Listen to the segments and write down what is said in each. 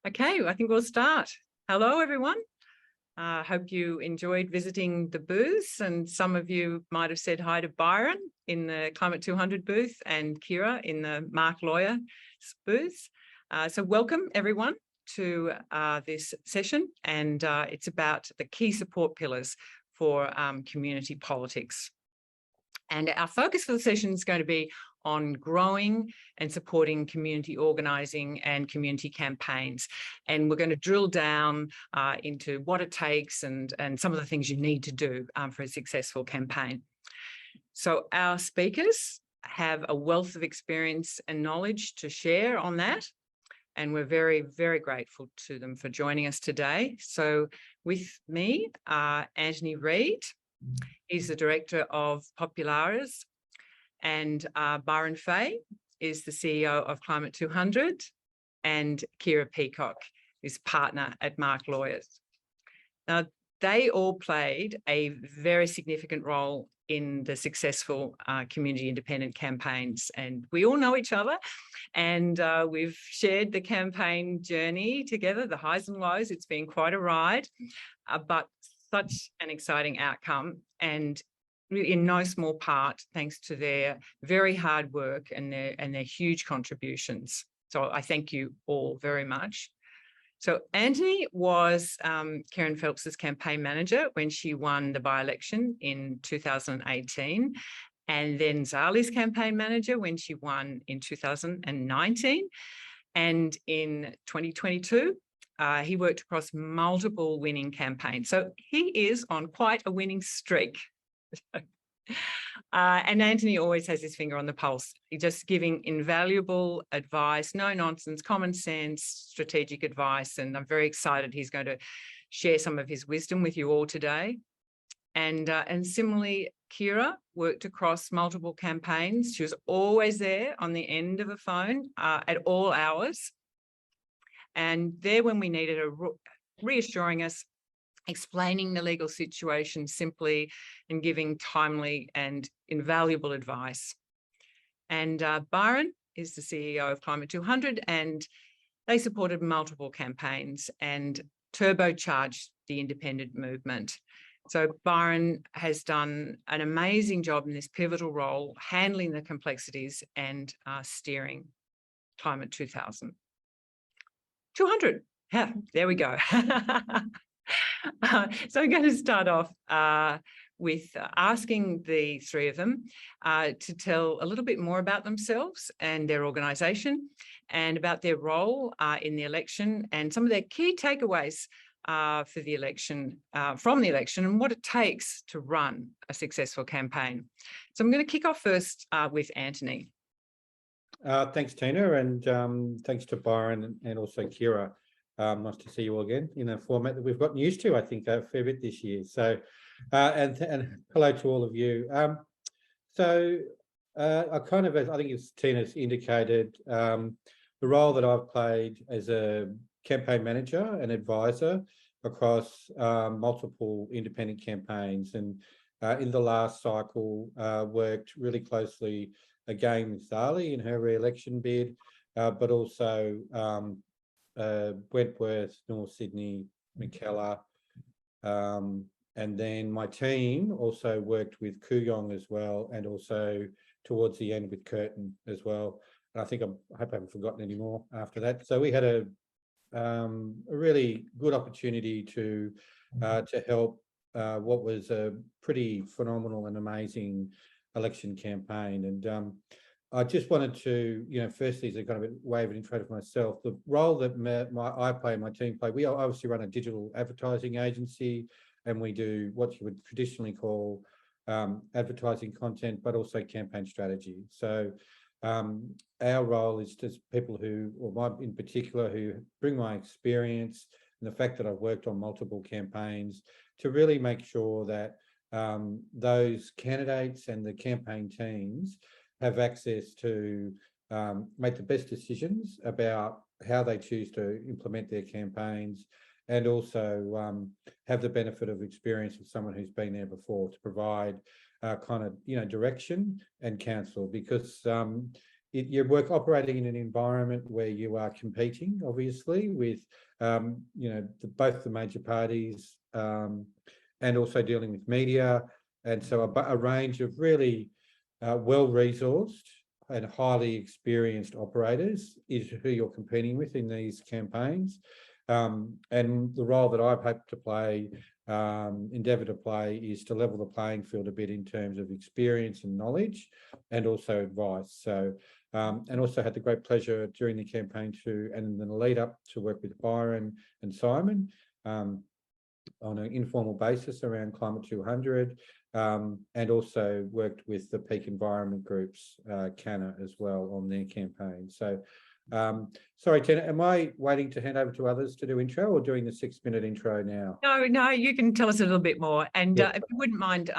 Okay, I think we'll start. Hello, everyone. Hope you enjoyed visiting the booths, and some of you might have said hi to Byron in the Climate 200 booth and Kiera in the Marque Lawyer booth. So welcome, everyone, to this session, and it's about the key support pillars for community politics. And our focus for the session is going to be on growing and supporting community organising and community campaigns. And we're going to drill down into what it takes and some of the things you need to do for a successful campaign. So our speakers have a wealth of experience and knowledge to share on that. And we're very, very grateful to them for joining us today. So with me, Anthony Reid. He's the Director of Populares, and Byron Fay is the CEO of Climate 200, and Kiera Peacock is partner at Marque Lawyers. Now, they all played a very significant role in the successful community independent campaigns, and we all know each other, and we've shared the campaign journey together, the highs and lows. It's been quite a ride, but such an exciting outcome, and in no small part thanks to their very hard work and their huge contributions. So I thank you all very much. So Anthony was Karen Phelps's campaign manager when she won the by-election in 2018, and then Zali's campaign manager when she won in 2019, and in 2022. He worked across multiple winning campaigns. So he is on quite a winning streak. And Anthony always has his finger on the pulse. He's just giving invaluable advice, no nonsense, common sense, strategic advice. And I'm very excited he's going to share some of his wisdom with you all today. And similarly, Kiera worked across multiple campaigns. She was always there on the end of a phone at all hours. And there when we needed her, reassuring us, explaining the legal situation simply, and giving timely and invaluable advice. And Byron is the CEO of Climate 200, and they supported multiple campaigns and turbocharged the independent movement. So Byron has done an amazing job in this pivotal role, handling the complexities and steering Climate 200. Yeah, there we go. So I'm going to start off with asking the three of them to tell a little bit more about themselves and their organisation, and about their role in the election, and some of their key takeaways for the election, from the election, and what it takes to run a successful campaign. So I'm going to kick off first with Anthony. Thanks, Tina, and thanks to Byron and also Kiera. Nice to see you all again in a format that we've gotten used to, I think, a fair bit this year. So, and hello to all of you. I kind of, I think as Tina's indicated, the role that I've played as a campaign manager and advisor across multiple independent campaigns, and in the last cycle worked really closely again with Zali in her re-election bid, but also Wentworth, North Sydney, McKellar, and then my team also worked with Kooyong as well, and also towards the end with Curtin as well. And I think I hope I haven't forgotten any more after that. So we had a really good opportunity to help what was a pretty phenomenal and amazing election campaign. And I just wanted to, firstly, as a kind of a way of an intro for myself, the role that I play and my team play, we obviously run a digital advertising agency, and we do what you would traditionally call advertising content, but also campaign strategy. So our role is just people who, or in particular, who bring my experience and the fact that I've worked on multiple campaigns to really make sure that those candidates and the campaign teams have access to make the best decisions about how they choose to implement their campaigns, and also have the benefit of experience of someone who's been there before to provide kind of, direction and counsel. Because you work operating in an environment where you are competing, obviously, with both the major parties, and also dealing with media, and so a range of really well-resourced and highly experienced operators is who you're competing with in these campaigns. And the role that I've hoped to play, endeavour to play, is to level the playing field a bit in terms of experience and knowledge, and also advice. So, and also had the great pleasure during the campaign and then the lead up, to work with Byron and Simon on an informal basis around Climate 200, and also worked with the peak environment groups, Canna, as well, on their campaign. So, sorry, Tina, am I waiting to hand over to others to do intro, or doing the 6-minute intro now? No, you can tell us a little bit more. And Yeah. if you wouldn't mind,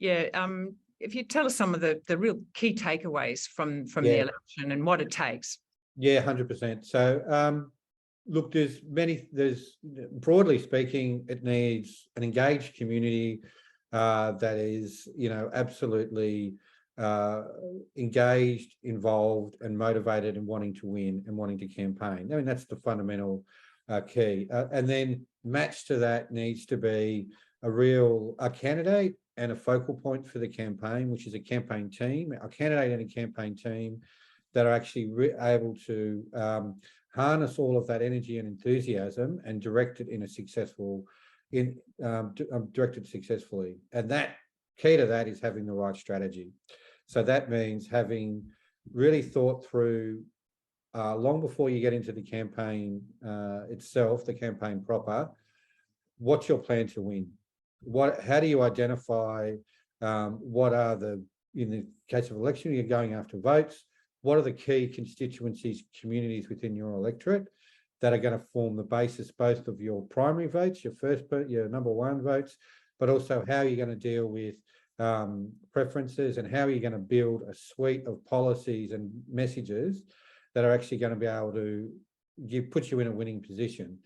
if you tell us some of the real key takeaways from the election and what it takes. Yeah, 100%. So, look, there's broadly speaking, it needs an engaged community that is, absolutely engaged, involved, and motivated, and wanting to win and wanting to campaign. I mean, that's the fundamental key. And then matched to that needs to be a candidate and a focal point for the campaign, which is a campaign team, a candidate and a campaign team that are actually able to harness all of that energy and enthusiasm and direct it directed successfully. And that key to that is having the right strategy. So that means having really thought through long before you get into the campaign itself, the campaign proper, what's your plan to win? How do you identify what are in the case of election, you're going after votes, what are the key constituencies, communities within your electorate that are going to form the basis both of your primary votes, your number one votes, but also how you're going to deal with preferences, and how you're going to build a suite of policies and messages that are actually going to be able to put you in a winning position.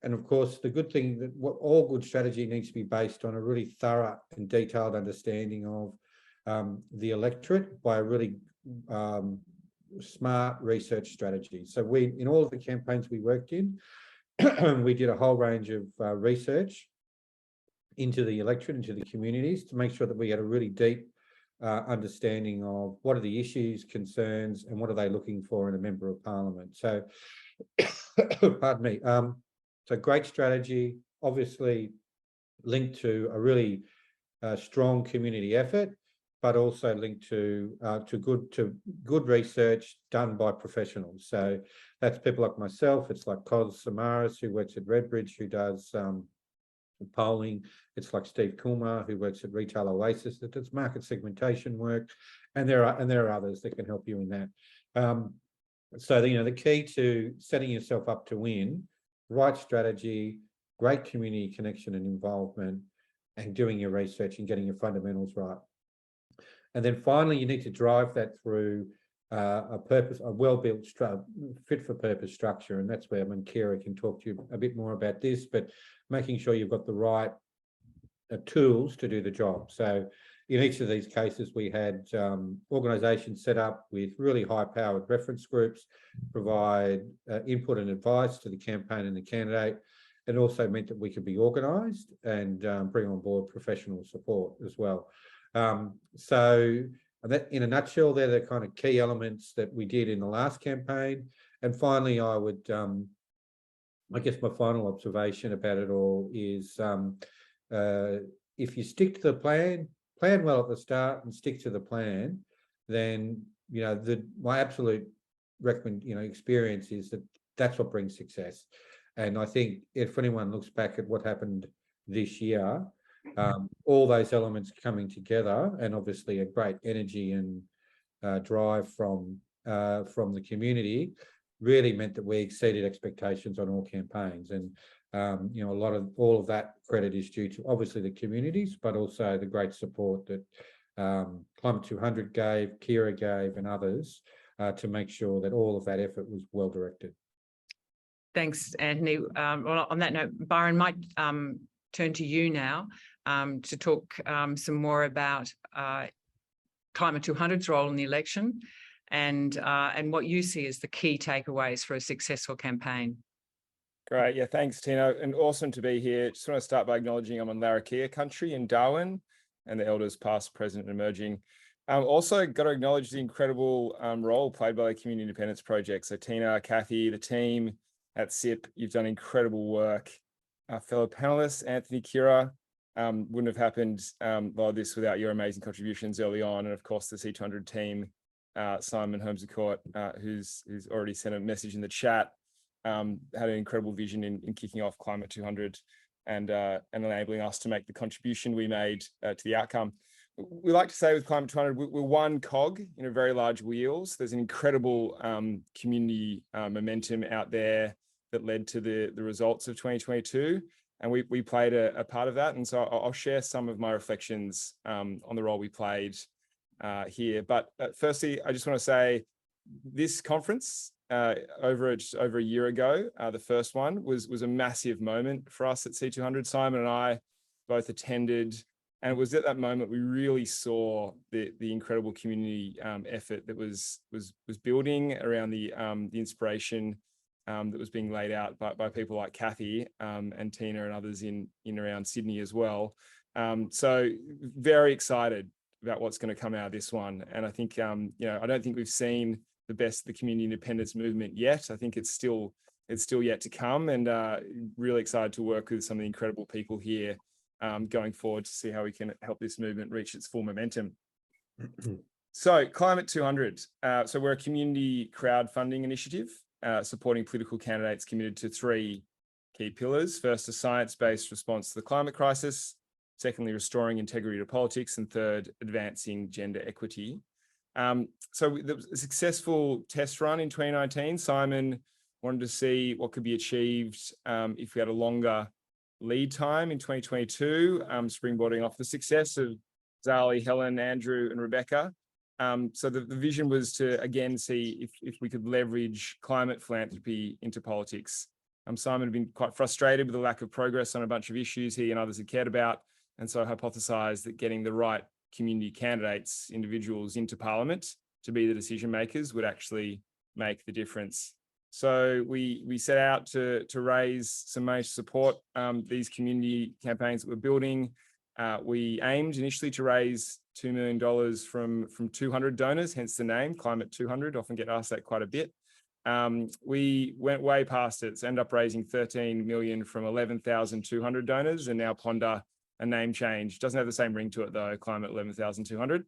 And of course, the good thing that all good strategy needs to be based on a really thorough and detailed understanding of the electorate by a really smart research strategy. So in all of the campaigns we worked in, we did a whole range of research into the electorate, into the communities, to make sure that we had a really deep understanding of what are the issues, concerns, and what are they looking for in a member of parliament. So, pardon me. So great strategy, obviously linked to a really strong community effort, but also linked to good research done by professionals. So that's people like myself. It's like Cos Samaras, who works at Redbridge, who does polling. It's like Steve Kumar, who works at Retail Oasis, that does market segmentation work, and there are others that can help you in that. So the key to setting yourself up to win: right strategy, great community connection and involvement, and doing your research and getting your fundamentals right. And then finally, you need to drive that through a well-built, fit-for-purpose structure. And that's where Kiera can talk to you a bit more about this, but making sure you've got the right tools to do the job. So in each of these cases, we had organisations set up with really high-powered reference groups, provide input and advice to the campaign and the candidate. It also meant that we could be organised and bring on board professional support as well. So that, in a nutshell, they're the kind of key elements that we did in the last campaign. And finally, I guess my final observation about it all is if you stick to the plan well at the start and stick to the plan, then my absolute experience is that that's what brings success. And I think if anyone looks back at what happened this year, all those elements coming together, and obviously a great energy and drive from the community, really meant that we exceeded expectations on all campaigns. And all of that credit is due to obviously the communities, but also the great support that Climate 200 gave, Kiera gave, and others to make sure that all of that effort was well directed. Thanks, Anthony. Well, on that note, Byron, might turn to you now to talk some more about Climate 200's role in the election, and what you see as the key takeaways for a successful campaign. Great. Yeah, thanks, Tina. And awesome to be here. Just want to start by acknowledging I'm on Marque country in Darwin, and the elders past, present, and emerging. Also got to acknowledge the incredible role played by the Community Independence Project. So Tina, Kathy, the team at CIP, you've done incredible work. Our fellow panelists, Anthony, Kiera, wouldn't have happened like this without your amazing contributions early on. And of course, the C200 team, Simon Holmes-Court, who's already sent a message in the chat. Had an incredible vision in kicking off Climate 200 and enabling us to make the contribution we made to the outcome. We like to say with Climate 200, we're one cog in a very large wheels. There's an incredible community momentum out there that led to the results of 2022. And we played a part of that. And so I'll share some of my reflections on the role we played here. But firstly, I just want to say this conference, over a year ago, the first one was a massive moment for us at C200. Simon and I both attended, and it was at that moment we really saw the incredible community effort that was building around the inspiration that was being laid out by people like Kathy and Tina and others in around Sydney as well. So very excited about what's going to come out of this one, and I think I don't think we've seen the best of the community independence movement yet. I think it's still yet to come, and really excited to work with some of the incredible people here going forward to see how we can help this movement reach its full momentum. So Climate 200. So we're a community crowdfunding initiative supporting political candidates committed to three key pillars. First, a science-based response to the climate crisis. Secondly, restoring integrity to politics. And third, advancing gender equity. So there was a successful test run in 2019. Simon wanted to see what could be achieved if we had a longer lead time in 2022, springboarding off the success of Zali, Helen, Andrew, and Rebecca. So the vision was to, again, see if we could leverage climate philanthropy into politics. Simon had been quite frustrated with the lack of progress on a bunch of issues he and others had cared about, and so hypothesised that getting the right community candidates, individuals into Parliament to be the decision makers would actually make the difference. So we set out to raise some money to support these community campaigns that we're building. We aimed initially to raise $2 million from 200 donors, hence the name Climate 200. Often get asked that quite a bit. We went way past it, so ended up raising 13 million from 11,200 donors, and now ponder a name change. Doesn't have the same ring to it though, Climate 11,200.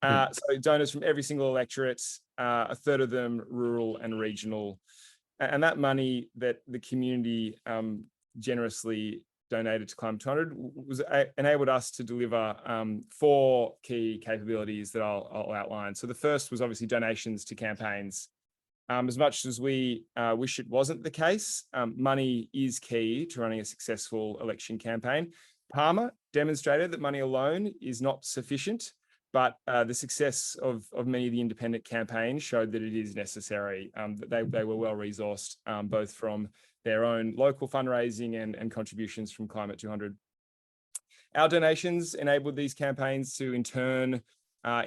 So donors from every single electorate, a third of them rural and regional. And that money that the community generously donated to Climate 200 enabled us to deliver 4 key capabilities that I'll outline. So the first was obviously donations to campaigns. As much as we wish it wasn't the case, money is key to running a successful election campaign. Palmer demonstrated that money alone is not sufficient, but the success of many of the independent campaigns showed that it is necessary, that they were well resourced, both from their own local fundraising and contributions from Climate 200. Our donations enabled these campaigns to in turn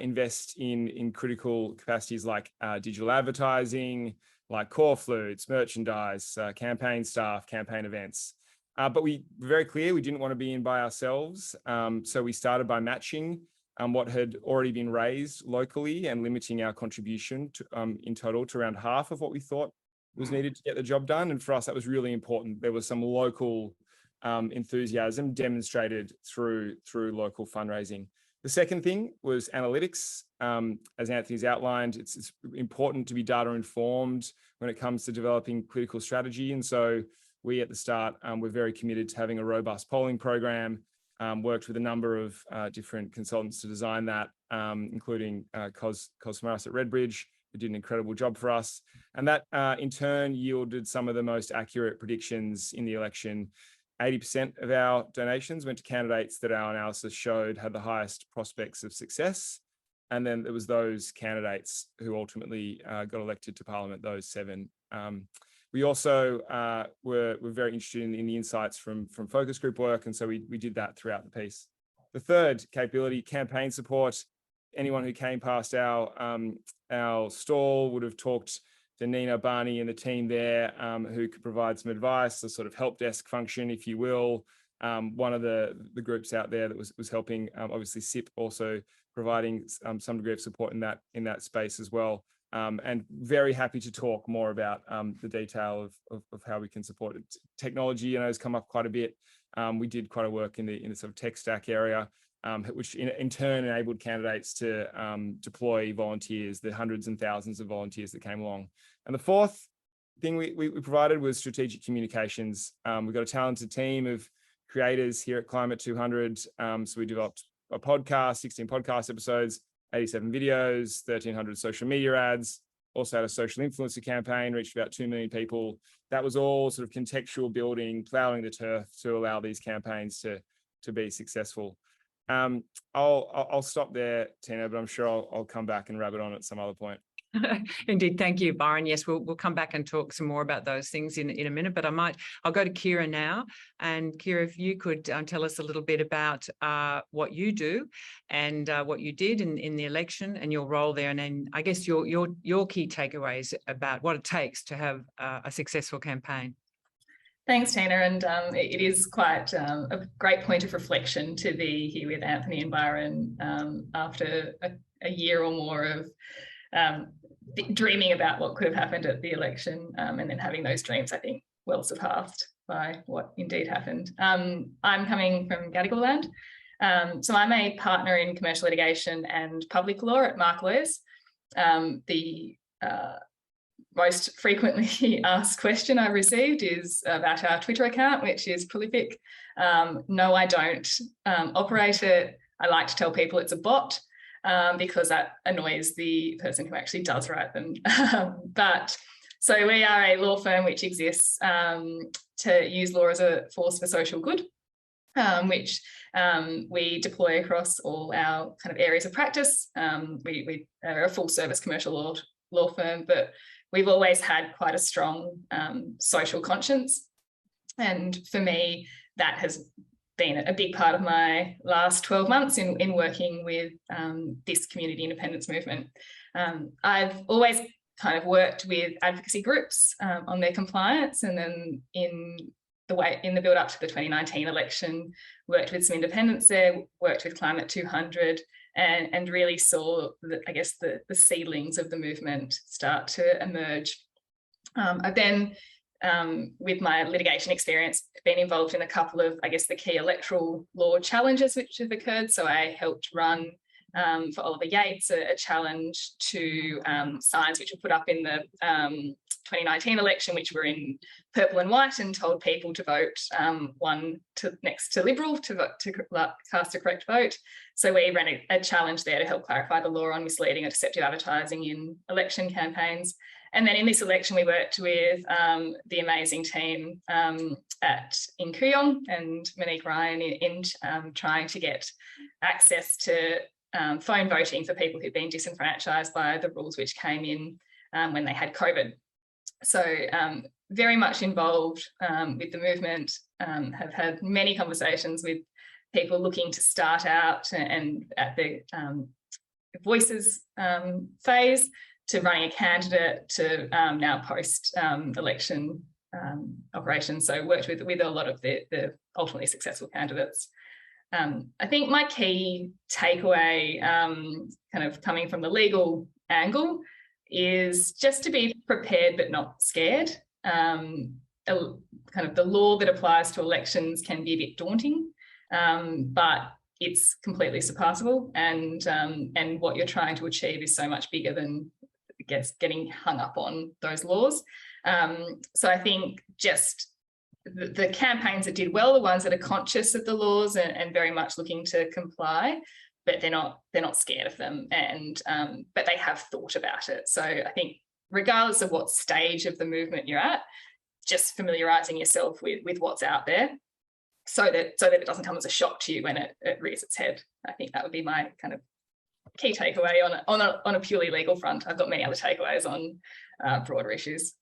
invest in critical capacities like digital advertising, like core flutes, merchandise, campaign staff, campaign events. But we were very clear we didn't want to be in by ourselves. So we started by matching what had already been raised locally and limiting our contribution to, in total to around half of what we thought was needed to get the job done. And for us, that was really important. There was some local enthusiasm demonstrated through local fundraising. The second thing was analytics. As Anthony's outlined, it's important to be data informed when it comes to developing political strategy. And so we at the start were very committed to having a robust polling program, worked with a number of different consultants to design that, including Cosmaris at Redbridge, who did an incredible job for us. And that in turn yielded some of the most accurate predictions in the election. 80% of our donations went to candidates that our analysis showed had the highest prospects of success. And then there was those candidates who ultimately got elected to Parliament, those 7. We also were very interested in the insights from focus group work. And so we did that throughout the piece. The third capability, campaign support. anyone who came past our stall would have talked to Nina, Barney, and the team there, who could provide some advice, a sort of help desk function, if you will. One of the groups out there that was helping, obviously SIP also providing some degree of support in that space as well. And very happy to talk more about the detail of how we can support it. Technology, has come up quite a bit. We did quite a work in the sort of tech stack area, which in turn enabled candidates to deploy volunteers, the hundreds and thousands of volunteers that came along. And the fourth thing we provided was strategic communications. We've got a talented team of creators here at Climate 200. So we developed a podcast, 16 podcast episodes, 87 videos, 1,300 social media ads, also had a social influencer campaign, reached about 2 million people. That was all sort of contextual building, plowing the turf to allow these campaigns to be successful. I'll stop there, Tina, but I'm sure I'll come back and wrap it on at some other point. Indeed. Thank you, Byron. Yes, we'll come back and talk some more about those things in a minute, but I'll go to Kiera now. And Kiera, if you could tell us a little bit about what you do and what you did in the election and your role there. And then I guess your key takeaways about what it takes to have a successful campaign. Thanks, Tina. And it is quite a great point of reflection to be here with Anthony and Byron after a year or more of dreaming about what could have happened at the election, and then having those dreams, I think, well surpassed by what indeed happened. I'm coming from Gadigal land. So I'm a partner in commercial litigation and public law at Marque. The most frequently asked question I received is about our Twitter account, which is prolific. No, I don't operate it. I like to tell people it's a bot, because that annoys the person who actually does write them. But so we are a law firm which exists to use law as a force for social good, which we deploy across all our kind of areas of practice. We are a full service commercial law firm, but we've always had quite a strong social conscience. And for me, that has been a big part of my last 12 months in working with this community independence movement. I've always kind of worked with advocacy groups on their compliance, and then in the build up to the 2019 election, worked with some independents there, worked with Climate 200, and really saw the seedlings of the movement start to emerge. I've then, with my litigation experience, been involved in a couple of, the key electoral law challenges which have occurred. So I helped run for Oliver Yates a challenge to signs which were put up in the 2019 election, which were in purple and white, and told people to vote next to Liberal to cast a correct vote. So we ran a challenge there to help clarify the law on misleading or deceptive advertising in election campaigns. And then in this election, we worked with the amazing team in Kooyong and Monique Ryan in trying to get access to phone voting for people who've been disenfranchised by the rules which came in when they had COVID. So very much involved with the movement, have had many conversations with people looking to start out and at the voices phase, to running a candidate, to now post-election operations. So worked with a lot of the ultimately successful candidates. I think my key takeaway, kind of coming from the legal angle, is just to be prepared but not scared. Kind of the law that applies to elections can be a bit daunting, but it's completely surpassable, and what you're trying to achieve is so much bigger than getting hung up on those laws. So I think just the campaigns that did well, the ones that are conscious of the laws and very much looking to comply, but they're not scared of them, and but they have thought about it. So I think regardless of what stage of the movement you're at, just familiarizing yourself with what's out there, so that it doesn't come as a shock to you when it rears its head. I think that would be my kind of key takeaway on a purely legal front. I've got many other takeaways on broader issues.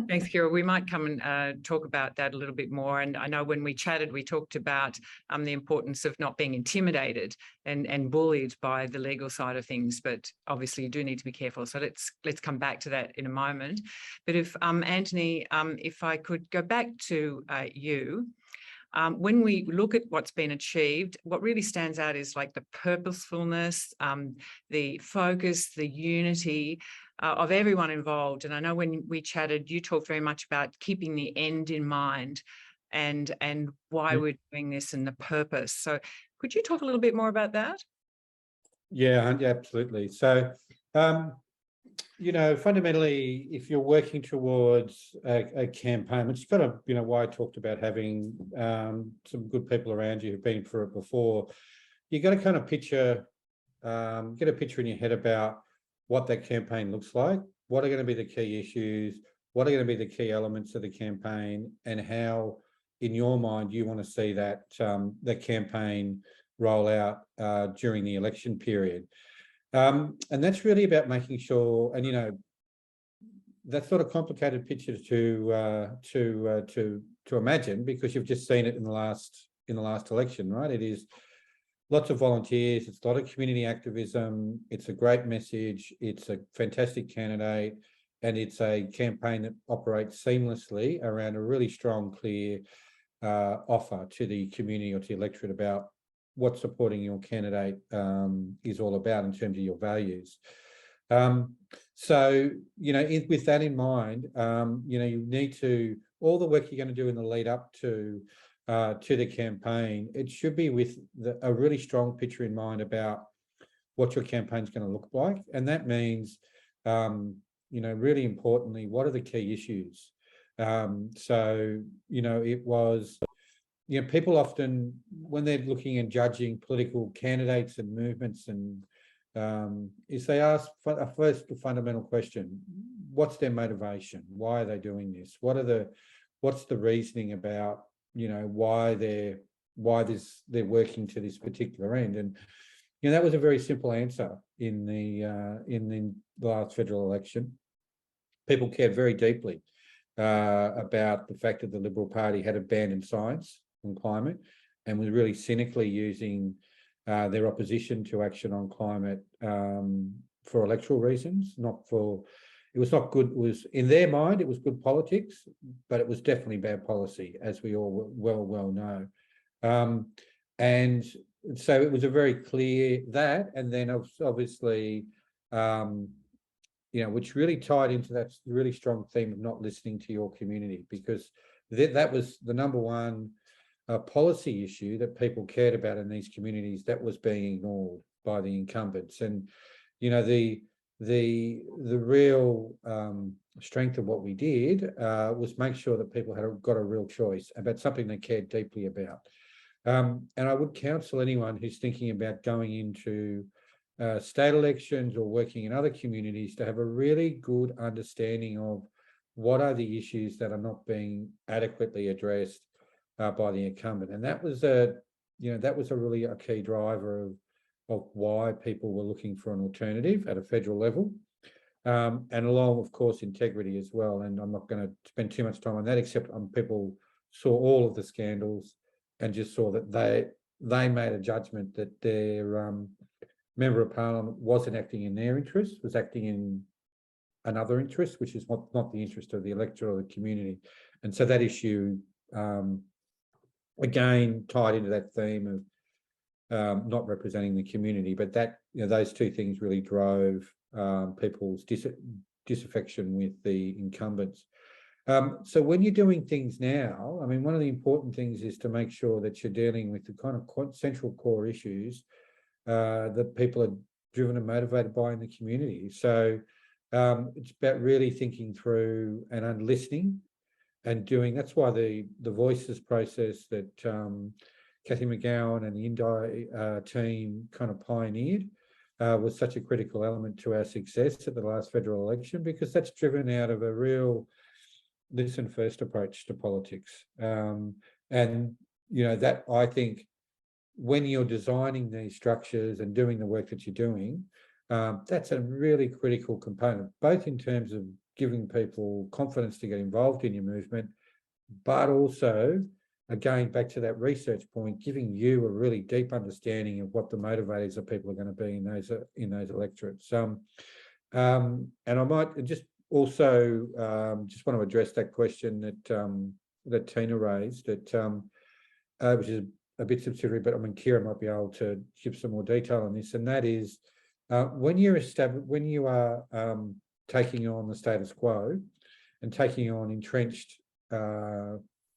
Thanks, Kiera. We might come and talk about that a little bit more. And I know when we chatted, we talked about the importance of not being intimidated and bullied by the legal side of things. But obviously, you do need to be careful. So let's come back to that in a moment. But if Anthony, if I could go back to you. When we look at what's been achieved, what really stands out is like the purposefulness, the focus, the unity of everyone involved. And I know when we chatted, you talked very much about keeping the end in mind and why we're doing this and the purpose. So could you talk a little bit more about that? Yeah, absolutely. So, you know, fundamentally, if you're working towards a campaign, which is kind of, you know, why I talked about having some good people around you who've been through it before, you got to kind of picture, get a picture in your head about what that campaign looks like, what are going to be the key issues, what are going to be the key elements of the campaign, and how, in your mind, you want to see that the campaign roll out during the election period. And that's really about making sure, and you know, that's not a complicated picture to imagine, because you've just seen it in the last election, right? It is lots of volunteers, it's a lot of community activism, it's a great message, it's a fantastic candidate, and it's a campaign that operates seamlessly around a really strong, clear offer to the community or to the electorate about what supporting your candidate is all about in terms of your values. So, you know, with that in mind, you know, you need to, all the work you're going to do in the lead up to the campaign, it should be with a really strong picture in mind about what your campaign is going to look like. And that means, you know, really importantly, what are the key issues? So, you know, it was, you know, people often, when they're looking and judging political candidates and movements, and is they ask first the fundamental question: what's their motivation? Why are they doing this? What's the reasoning about, you know, why they're working to this particular end? And you know, that was a very simple answer in the last federal election. People cared very deeply about the fact that the Liberal Party had abandoned science on climate and was really cynically using their opposition to action on climate for electoral reasons, it was not good. It was, in their mind, it was good politics, but it was definitely bad policy, as we all well know. And so it was a very clear that, and then obviously, you know, which really tied into that really strong theme of not listening to your community, because that was the number one policy issue that people cared about in these communities that was being ignored by the incumbents. And you know, the real strength of what we did was make sure that people got a real choice about something they cared deeply about. And I would counsel anyone who's thinking about going into state elections or working in other communities to have a really good understanding of what are the issues that are not being adequately addressed by the incumbent. And that was really a key driver of why people were looking for an alternative at a federal level, and along, of course, integrity as well. And I'm not going to spend too much time on that, except people saw all of the scandals and just saw that they made a judgment that their member of parliament wasn't acting in their interest, was acting in another interest, which is not the interest of the electorate or the community. And so that issue, again, tied into that theme of not representing the community, but that, you know, those two things really drove people's disaffection with the incumbents. So when you're doing things now, I mean, one of the important things is to make sure that you're dealing with the kind of central core issues that people are driven and motivated by in the community. So it's about really thinking through and listening and doing. That's why the voices process that Cathy McGowan and the Indi team kind of pioneered was such a critical element to our success at the last federal election, because that's driven out of a real listen first approach to politics. And, you know, that, I think, when you're designing these structures and doing the work that you're doing, that's a really critical component, both in terms of giving people confidence to get involved in your movement, but also, again, back to that research point, giving you a really deep understanding of what the motivators of people are going to be in those electorates. And I might just also just want to address that question that Tina raised, which is a bit subsidiary, but I mean, Kiera might be able to give some more detail on this, and that is when you are taking on the status quo and taking on entrenched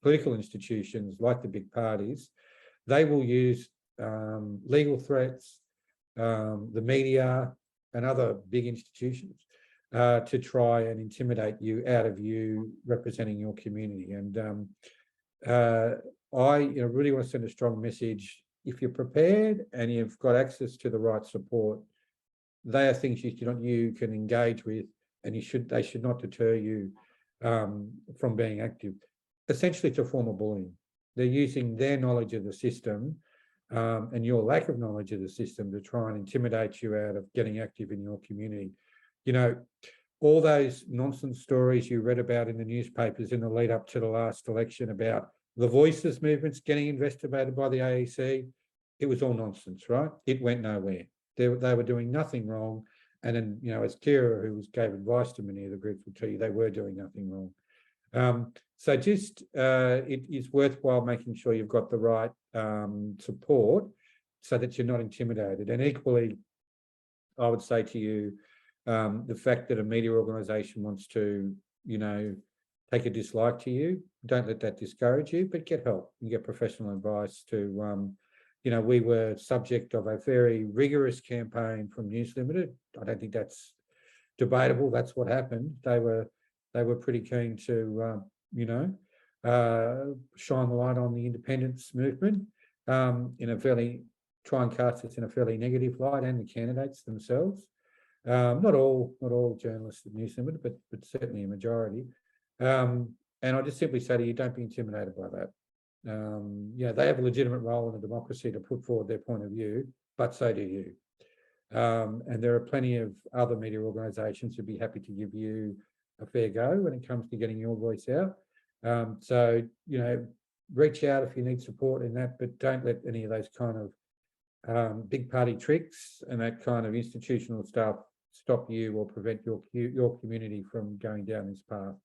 political institutions like the big parties, they will use legal threats, the media, and other big institutions to try and intimidate you out of you representing your community. And I really want to send a strong message. If you're prepared and you've got access to the right support, they are things you can engage with, and they should not deter you from being active. Essentially, it's a form of bullying. They're using their knowledge of the system and your lack of knowledge of the system to try and intimidate you out of getting active in your community. You know, all those nonsense stories you read about in the newspapers in the lead up to the last election about the Voices movements getting investigated by the AEC, it was all nonsense, right? It went nowhere. They were doing nothing wrong. And then, you know, as Kiera, who gave advice to many of the groups, will tell you, they were doing nothing wrong. So just it is worthwhile making sure you've got the right support so that you're not intimidated. And equally, I would say to you, the fact that a media organisation wants to, you know, take a dislike to you, don't let that discourage you, but get help and get professional advice to, you know, we were subject of a very rigorous campaign from News Limited. I don't think that's debatable. That's what happened. They were pretty keen to, you know, shine the light on the independence movement try and cast it in a fairly negative light, and the candidates themselves. Not all journalists at News Limited, but certainly a majority. And I just simply say to you, don't be intimidated by that. You know, they have a legitimate role in a democracy to put forward their point of view, but so do you. And there are plenty of other media organisations who'd be happy to give you a fair go when it comes to getting your voice out. So, you know, reach out if you need support in that, but don't let any of those kind of big party tricks and that kind of institutional stuff stop you or prevent your community from going down this path.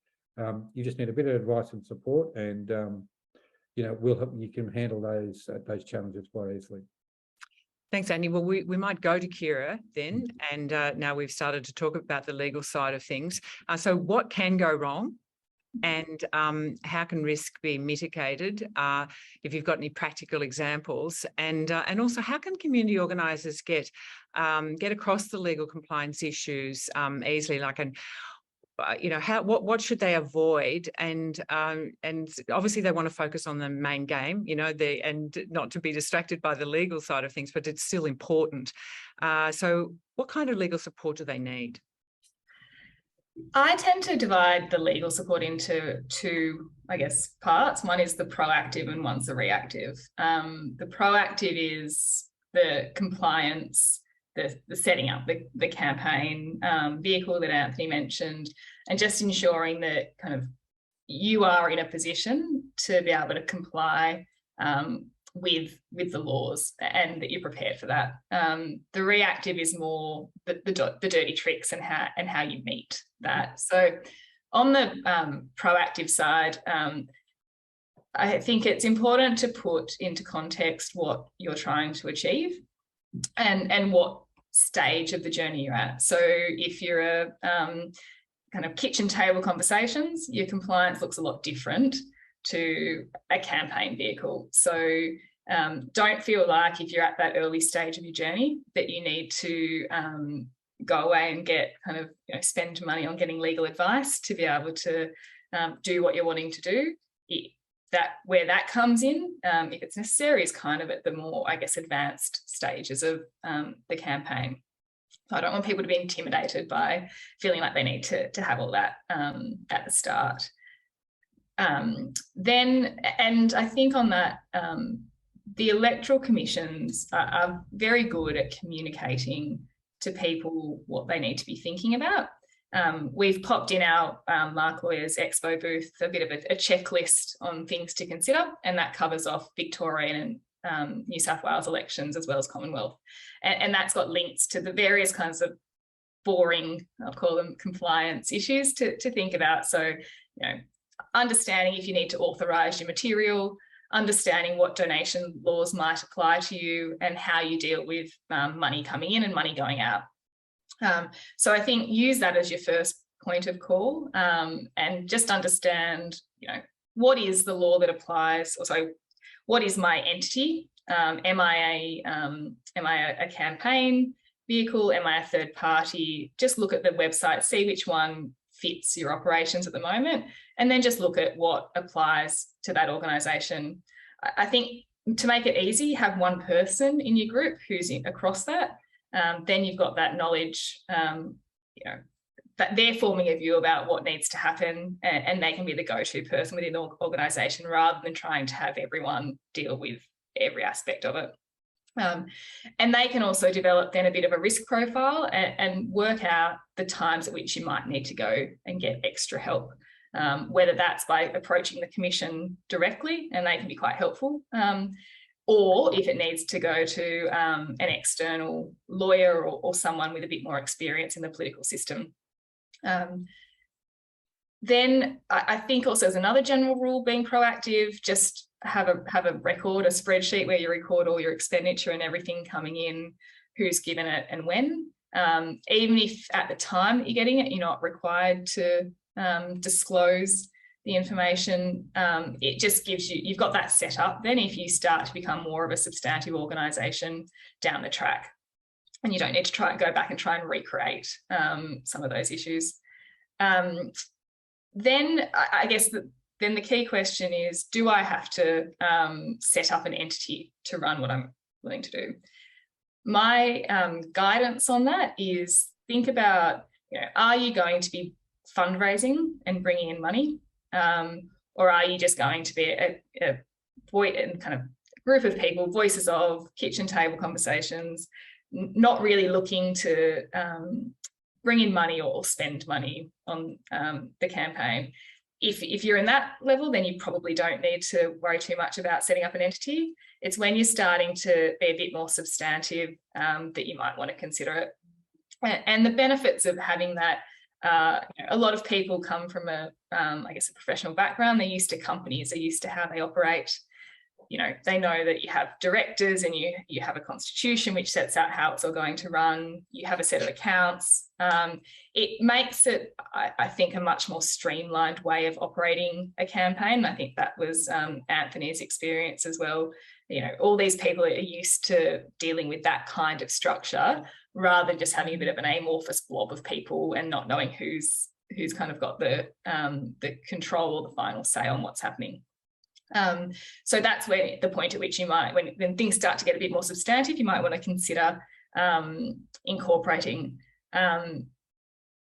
You just need a bit of advice and support, and you know, we'll help. You can handle those challenges quite easily. Thanks, Andy. Well, we might go to Kiera then, and now we've started to talk about the legal side of things. So what can go wrong, and how can risk be mitigated? If you've got any practical examples, and also how can community organisers get across the legal compliance issues easily? Like, you know, what should they avoid? And obviously they want to focus on the main game, you know, and not to be distracted by the legal side of things, but it's still important. So what kind of legal support do they need? I tend to divide the legal support into two, I guess, parts. One is the proactive and one's the reactive. The proactive is the compliance, the setting up the campaign vehicle that Anthony mentioned, and just ensuring that kind of you are in a position to be able to comply with the laws and that you're prepared for that. The reactive is more the dirty tricks and how you meet that. So on the proactive side, I think it's important to put into context what you're trying to achieve and what stage of the journey you're at. So if you're a kind of kitchen table conversations, your compliance looks a lot different to a campaign vehicle. So don't feel like if you're at that early stage of your journey that you need to go away and get kind of, you know, spend money on getting legal advice to be able to do what you're wanting to do. Where that comes in, if it's necessary, is kind of at the more, I guess, advanced stages of the campaign. I don't want people to be intimidated by feeling like they need to have all that at the start. Then, and I think on that, the electoral commissions are very good at communicating to people what they need to be thinking about. We've popped in our Marque Lawyers Expo booth a bit of a checklist on things to consider, and that covers off Victorian and New South Wales elections as well as Commonwealth. And that's got links to the various kinds of boring, I'll call them compliance issues to think about. So, understanding if you need to authorise your material, understanding what donation laws might apply to you, and how you deal with money coming in and money going out. So I think use that as your first point of call, and just understand, what is the law that applies? Also, what is my entity? Am I a campaign vehicle? Am I a third party? Just look at the website, see which one fits your operations at the moment, and then just look at what applies to that organisation. I think to make it easy, have one person in your group who's across that. Then you've got that knowledge, that they're forming a view about what needs to happen, and they can be the go-to person within the organisation rather than trying to have everyone deal with every aspect of it. And they can also develop then a bit of a risk profile and work out the times at which you might need to go and get extra help, whether that's by approaching the Commission directly, and they can be quite helpful, or if it needs to go to an external lawyer or someone with a bit more experience in the political system. Then I think also as another general rule, being proactive, just have a record, a spreadsheet where you record all your expenditure and everything coming in, who's given it and when. Even if at the time that you're getting it, you're not required to disclose the information, it just gives you, you've got that set up then if you start to become more of a substantive organisation down the track, and you don't need to go back and try and recreate some of those issues. Then I guess then the key question is, do I have to set up an entity to run what I'm willing to do? My guidance on that is think about, are you going to be fundraising and bringing in money? Or are you just going to be a kind of group of people, voices of, kitchen table conversations, not really looking to bring in money or spend money on the campaign? If you're in that level, then you probably don't need to worry too much about setting up an entity. It's when you're starting to be a bit more substantive that you might want to consider it. And the benefits of having that, a lot of people come from I guess a professional background. They're used to companies, they're used to how they operate. They know that you have directors and you have a constitution which sets out how it's all going to run. You have a set of accounts. It makes it, I think, a much more streamlined way of operating a campaign. I think that was Anthony's experience as well. All these people are used to dealing with that kind of structure rather than just having a bit of an amorphous blob of people and not knowing who's kind of got the control or the final say on what's happening. So that's where the point at which you might, when things start to get a bit more substantive, you might want to consider incorporating.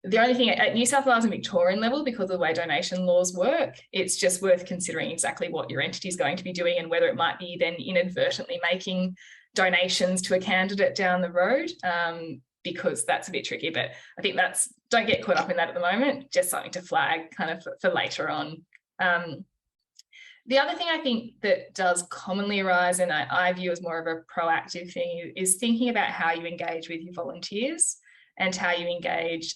The only thing at New South Wales and Victorian level, because of the way donation laws work, it's just worth considering exactly what your entity is going to be doing and whether it might be then inadvertently making donations to a candidate down the road, because that's a bit tricky. But I think don't get caught up in that at the moment, just something to flag kind of for later on. The other thing I think that does commonly arise, and I view as more of a proactive thing, is thinking about how you engage with your volunteers and how you engage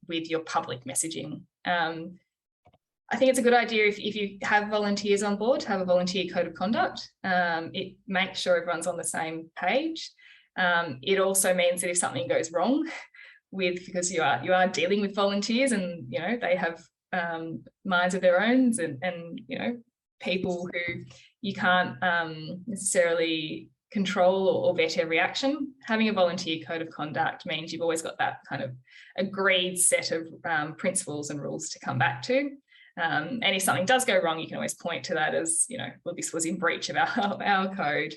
with your public messaging. I think it's a good idea if you have volunteers on board to have a volunteer code of conduct. It makes sure everyone's on the same page. It also means that if something goes wrong because you are dealing with volunteers and they have minds of their own and people who you can't necessarily control or vet every action. Having a volunteer code of conduct means you've always got that kind of agreed set of principles and rules to come back to. And if something does go wrong, you can always point to that as, well, this was in breach of our code.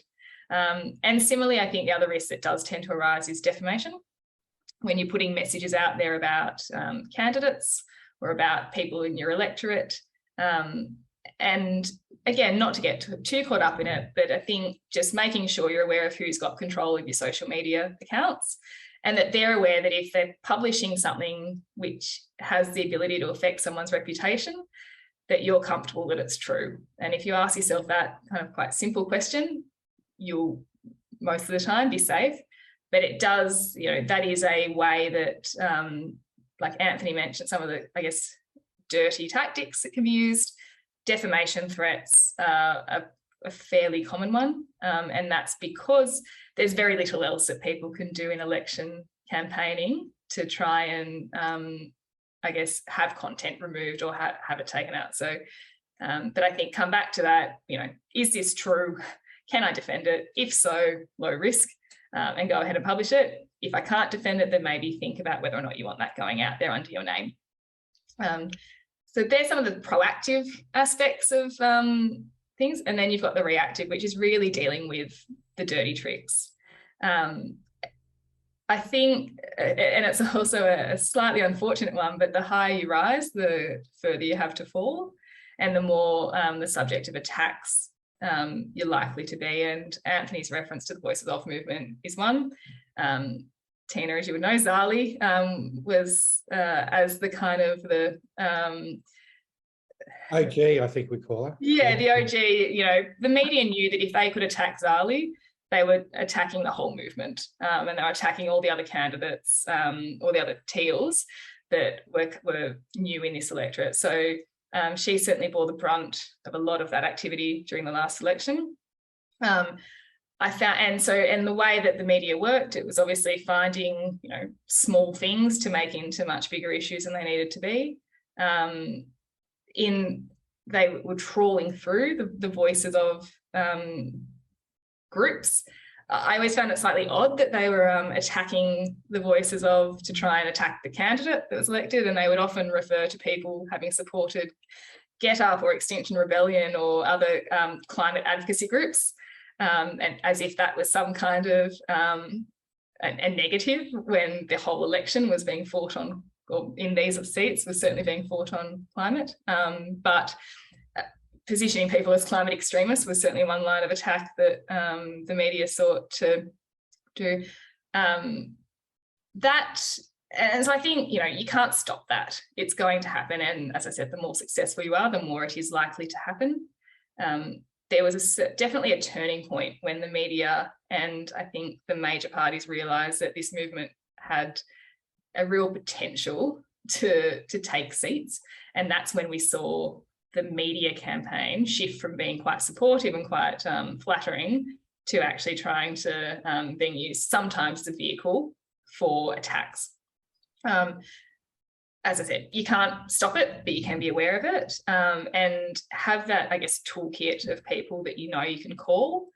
And similarly, I think the other risk that does tend to arise is defamation. When you're putting messages out there about candidates or about people in your electorate. And again, not to get too caught up in it, but I think just making sure you're aware of who's got control of your social media accounts and that they're aware that if they're publishing something which has the ability to affect someone's reputation, that you're comfortable that it's true. And if you ask yourself that kind of quite simple question, you'll most of the time be safe. But it does, you know, that is a way that, like Anthony mentioned, some of the, I guess, dirty tactics that can be used. Defamation threats are a fairly common one. And that's because there's very little else that people can do in election campaigning to try and, I guess, have content removed or have it taken out. So, but I think come back to that, you know, is this true? Can I defend it? If so, low risk, and go ahead and publish it. If I can't defend it, then maybe think about whether or not you want that going out there under your name. So there's some of the proactive aspects of things. And then you've got the reactive, which is really dealing with the dirty tricks. I think, and it's also a slightly unfortunate one, but the higher you rise, the further you have to fall, and the more the subject of attacks you're likely to be. And Anthony's reference to the Voices Of movement is one. Tina, as you would know, Zali was as the kind of the OG, I think we call her. Yeah, the OG, you know, the media knew that if they could attack Zali, they were attacking the whole movement, and they were attacking all the other candidates or the other teals that were new in this electorate. So she certainly bore the brunt of a lot of that activity during the last election. I found, and the way that the media worked, it was obviously finding, you know, small things to make into much bigger issues than they needed to be. They were trawling through the voices of groups. I always found it slightly odd that they were attacking the voices of to try and attack the candidate that was elected, and they would often refer to people having supported Get Up or Extinction Rebellion or other climate advocacy groups, and as if that was some kind of a negative, when the whole election was being fought on, or in these seats was certainly being fought on climate. But positioning people as climate extremists was certainly one line of attack that the media sought to do. That, and so I think, you know, you can't stop that. It's going to happen. And as I said, the more successful you are, the more it is likely to happen. There was definitely a turning point when the media and I think the major parties realised that this movement had a real potential to take seats. And that's when we saw the media campaign shift from being quite supportive and quite flattering to actually trying to being used sometimes as a vehicle for attacks. As I said, you can't stop it, but you can be aware of it, and have that, I guess, toolkit of people that you know you can call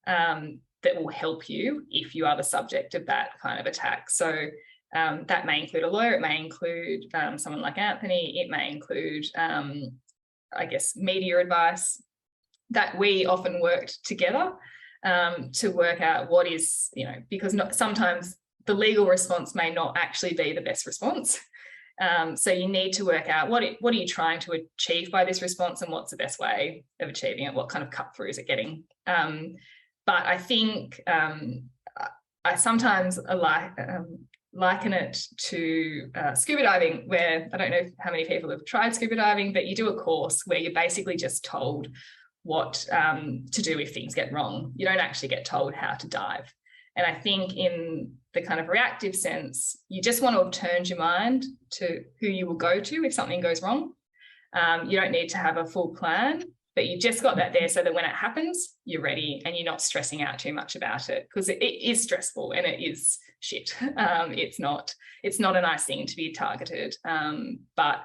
that will help you if you are the subject of that kind of attack. So that may include a lawyer, it may include someone like Anthony, it may include I guess, media advice. That we often worked together to work out what is, you know, because sometimes the legal response may not actually be the best response. So you need to work out what are you trying to achieve by this response, and what's the best way of achieving it? What kind of cut through is it getting? But I think I sometimes liken it to scuba diving, where I don't know how many people have tried scuba diving, but you do a course where you're basically just told what to do if things get wrong. You don't actually get told how to dive. And I think in the kind of reactive sense, you just want to have turned your mind to who you will go to if something goes wrong. You don't need to have a full plan, but you just got that there so that when it happens, you're ready and you're not stressing out too much about it, because it is stressful and it is shit. It's not a nice thing to be targeted, but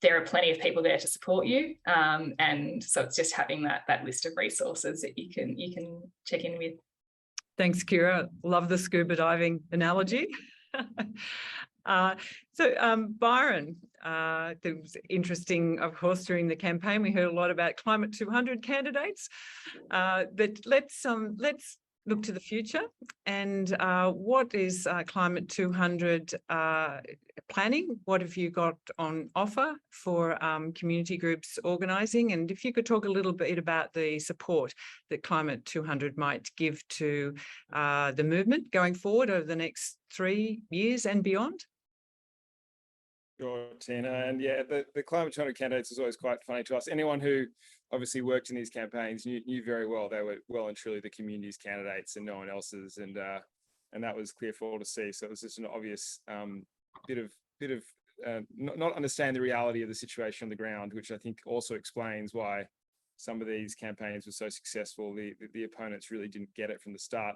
there are plenty of people there to support you. And so it's just having that list of resources that you can check in with. Thanks, Kiera. Love the scuba diving analogy. So Byron, it was interesting, of course, during the campaign, we heard a lot about Climate 200 candidates, but let's look to the future, and what is Climate 200 planning? What have you got on offer for community groups organising? And if you could talk a little bit about the support that Climate 200 might give to the movement going forward over the next 3 years and beyond. Sure, Tina. And yeah, the Climate 200 candidates is always quite funny to us. Anyone who obviously worked in these campaigns knew very well they were well and truly the community's candidates and no one else's, and that was clear for all to see. So it was just an obvious bit of not understand the reality of the situation on the ground, which I think also explains why some of these campaigns were so successful. The opponents really didn't get it from the start.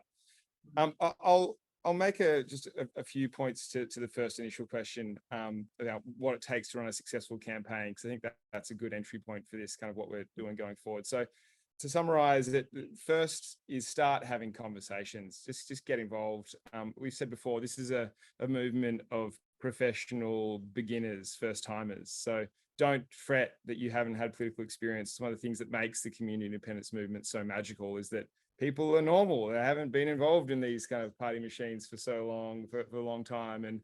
I'll make just a few points to the first initial question about what it takes to run a successful campaign, because I think that's a good entry point for this kind of what we're doing going forward. So to summarize it, first is start having conversations, just get involved. We've said before, this is a movement of professional beginners, first timers. So don't fret that you haven't had political experience. It's one of the things that makes the community independence movement so magical, is that people are normal. They haven't been involved in these kind of party machines for so long, for a long time, and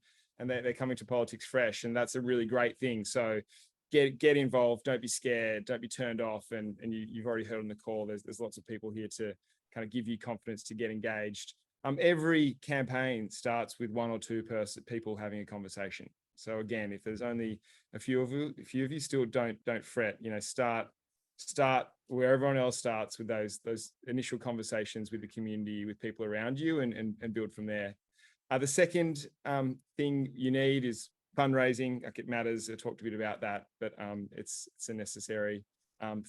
they're coming to politics fresh, and that's a really great thing. So get involved. Don't be scared. Don't be turned off. And you've already heard on the call, there's lots of people here to kind of give you confidence to get engaged. Every campaign starts with one or two people having a conversation. So again, if there's only a few of you, still don't fret. Start where everyone else starts, with those initial conversations with the community, with people around you, and build from there. The second thing you need is fundraising. Like, it matters. I talked a bit about that, but it's a necessary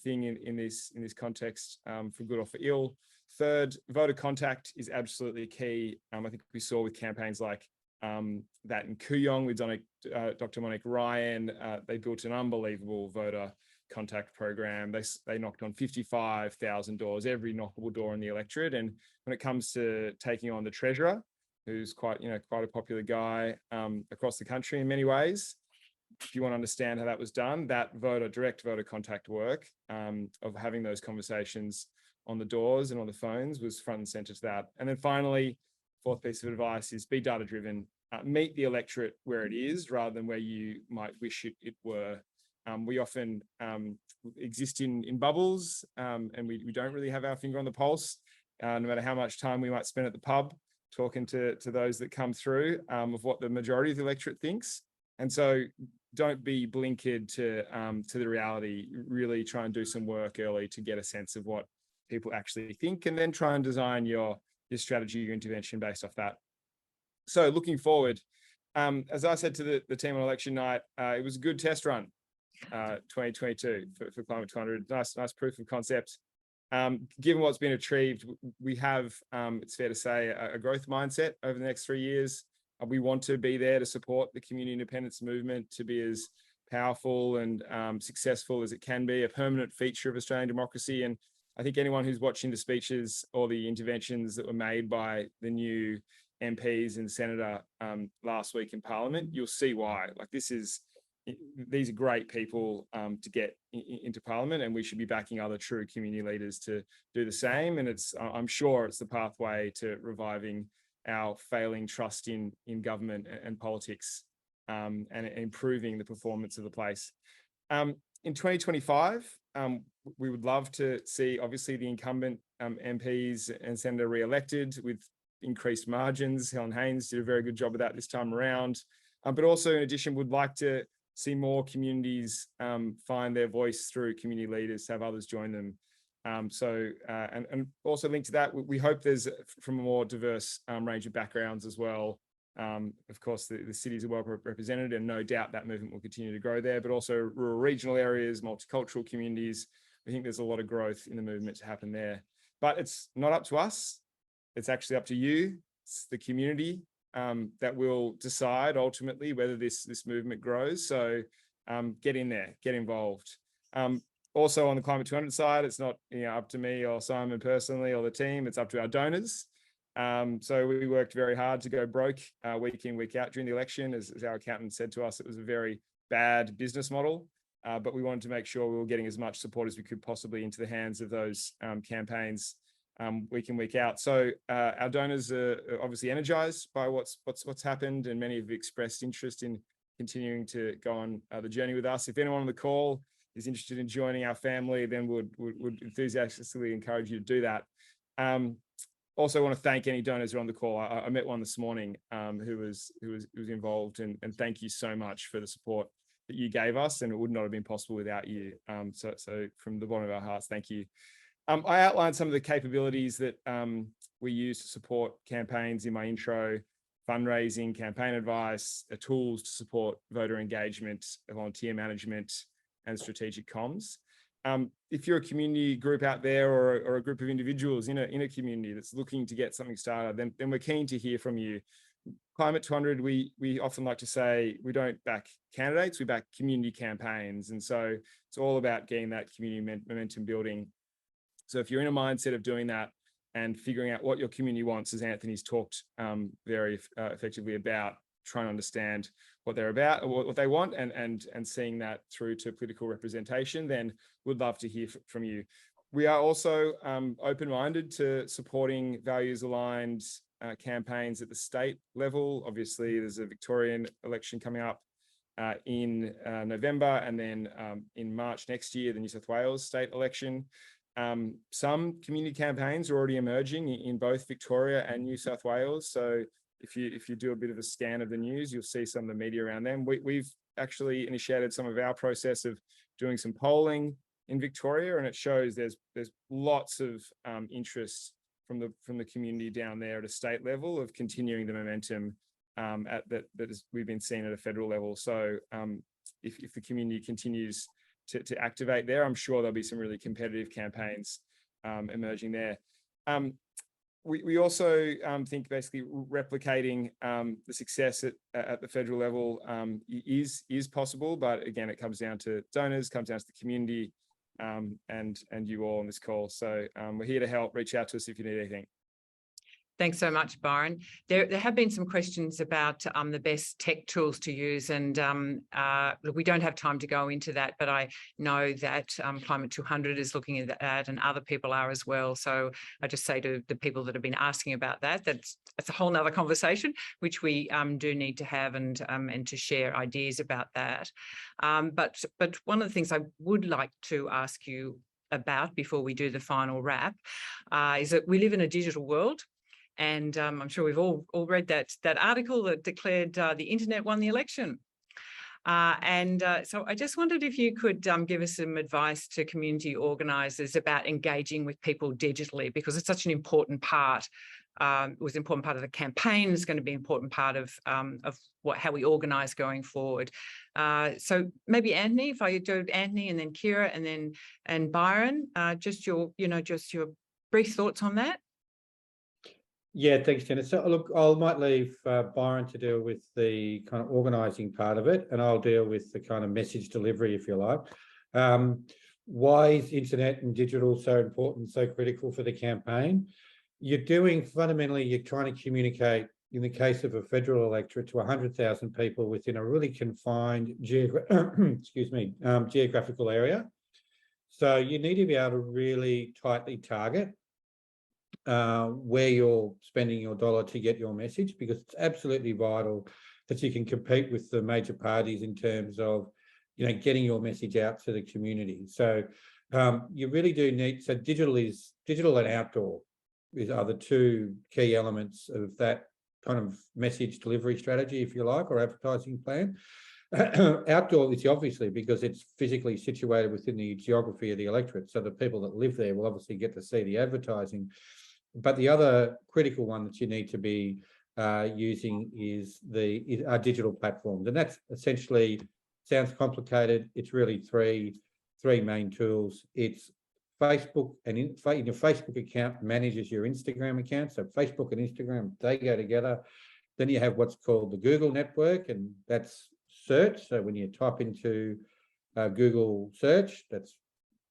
thing in this context, for good or for ill. Third, voter contact is absolutely key. I think we saw with campaigns like that in Kooyong with Dr. Monique Ryan, they built an unbelievable voter contact program. They knocked on 55,000 doors, every knockable door in the electorate. And when it comes to taking on the treasurer, who's quite a popular guy across the country in many ways, if you want to understand how that was done, that direct voter contact work of having those conversations on the doors and on the phones was front and center to that. And then finally, fourth piece of advice is be data driven. Meet the electorate where it is rather than where you might wish it were. We often exist in bubbles, and we don't really have our finger on the pulse, no matter how much time we might spend at the pub talking to those that come through, of what the majority of the electorate thinks. And so don't be blinkered to the reality. Really try and do some work early to get a sense of what people actually think, and then try and design your strategy, your intervention based off that. So looking forward, as I said to the team on election night, it was a good test run. 2022 for Climate 200, nice proof of concept. Given what's been achieved, we have, it's fair to say, a growth mindset over the next 3 years. We want to be there to support the community independence movement to be as powerful and successful as it can be, a permanent feature of Australian democracy. And I think anyone who's watching the speeches or the interventions that were made by the new MPs and Senator last week in Parliament, you'll see why. Like, these are great people to get into Parliament, and we should be backing other true community leaders to do the same. And I'm sure it's the pathway to reviving our failing trust in government and politics, and improving the performance of the place. In 2025, we would love to see, obviously, the incumbent MPs and Senator re-elected with increased margins. Helen Haynes did a very good job of that this time around. But also, in addition, would like to see more communities find their voice through community leaders, have others join them. And also linked to that, we hope there's from a more diverse range of backgrounds as well. Of course, the cities are well represented, and no doubt that movement will continue to grow there, but also rural regional areas, multicultural communities. I think there's a lot of growth in the movement to happen there. But it's not up to us. It's actually up to you. It's the community that will decide ultimately whether this movement grows. So get in there, get involved. Also on the Climate 200 side, it's not up to me or Simon personally or the team, it's up to our donors. So we worked very hard to go broke week in, week out during the election. As our accountant said to us, it was a very bad business model, but we wanted to make sure we were getting as much support as we could possibly into the hands of those campaigns week in, week out. So our donors are obviously energized by what's happened, and many have expressed interest in continuing to go on the journey with us. If anyone on the call is interested in joining our family, then would enthusiastically encourage you to do that. Also want to thank any donors who are on the call. I met one this morning who was involved, and thank you so much for the support that you gave us, and it would not have been possible without you. So from the bottom of our hearts, thank you. I outlined some of the capabilities that we use to support campaigns in my intro: fundraising, campaign advice, tools to support voter engagement, volunteer management, and strategic comms. If you're a community group out there, or a group of individuals in a community that's looking to get something started, then we're keen to hear from you. Climate 200, we often like to say we don't back candidates, we back community campaigns. And so it's all about getting that community momentum building. So if you're in a mindset of doing that and figuring out what your community wants, as Anthony's talked very effectively about, trying to understand what they're about, or what they want, and seeing that through to political representation, then we'd love to hear from you. We are also open-minded to supporting values-aligned campaigns at the state level. Obviously, there's a Victorian election coming up in November, and then in March next year, the New South Wales state election. Some community campaigns are already emerging in both Victoria and New South Wales. So if you do a bit of a scan of the news, you'll see some of the media around them. We've actually initiated some of our process of doing some polling in Victoria, and it shows there's lots of interest from the community down there at a state level of continuing the momentum we've been seeing at a federal level. So if the community continues to activate there, I'm sure there'll be some really competitive campaigns emerging there. We also think basically replicating the success at the federal level is possible, but again, it comes down to donors, comes down to the community, and you all on this call. So we're here to help. Reach out to us if you need anything. Thanks so much, Byron. There have been some questions about the best tech tools to use, and look, we don't have time to go into that, but I know that Climate 200 is looking at that, and other people are as well. So I just say to the people that have been asking about that's a whole nother conversation, which we do need to have, and to share ideas about that. But one of the things I would like to ask you about before we do the final wrap is that we live in a digital world. And I'm sure we've all read that article that declared the internet won the election. So I just wondered if you could give us some advice to community organisers about engaging with people digitally, because it's such an important part. It was an important part of the campaign. It's going to be an important part of how we organise going forward. So maybe Anthony, if I do Anthony, and then Kiera, and Byron, just your brief thoughts on that. Yeah, thanks, Jenna. So look, I might leave Byron to deal with the kind of organising part of it, and I'll deal with the kind of message delivery, if you like. Why is internet and digital so important, so critical for the campaign? Fundamentally, you're trying to communicate, in the case of a federal electorate, to 100,000 people within a really confined geographical area. So you need to be able to really tightly target where you're spending your dollar to get your message, because it's absolutely vital that you can compete with the major parties in terms of, getting your message out to the community. So you really do need, so digital and outdoor are the two key elements of that kind of message delivery strategy, if you like, or advertising plan. Outdoor is obviously because it's physically situated within the geography of the electorate, so the people that live there will obviously get to see the advertising. But the other critical one that you need to be using is our digital platforms, and that's essentially, sounds complicated. It's really three main tools. It's Facebook, and your Facebook account manages your Instagram account. So Facebook and Instagram, they go together. Then you have what's called the Google network, and that's search. So when you type into Google search,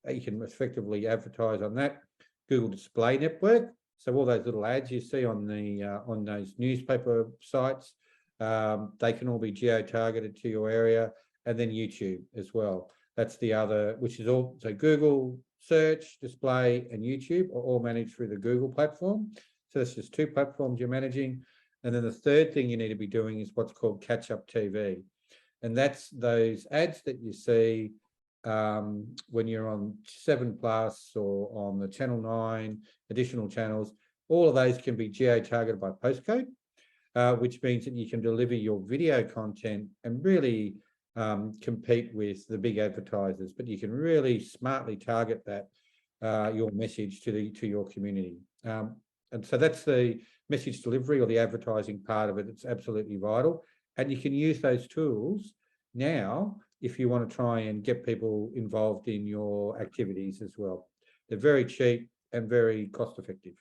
you can effectively advertise on that. Google Display Network. So all those little ads you see on those newspaper sites, they can all be geo-targeted to your area, and then YouTube as well. That's the other, which is all, so Google search, display, and YouTube are all managed through the Google platform. So that's just 2 platforms you're managing. And then the third thing you need to be doing is what's called catch-up TV. And that's those ads that you see when you're on 7 Plus or on the Channel 9 additional channels. All of those can be geo-targeted by postcode, which means that you can deliver your video content and really compete with the big advertisers, but you can really smartly target that your message to your community. And so that's the message delivery or the advertising part of it. It's absolutely vital. And you can use those tools now if you want to try and get people involved in your activities as well. They're very cheap and very cost effective.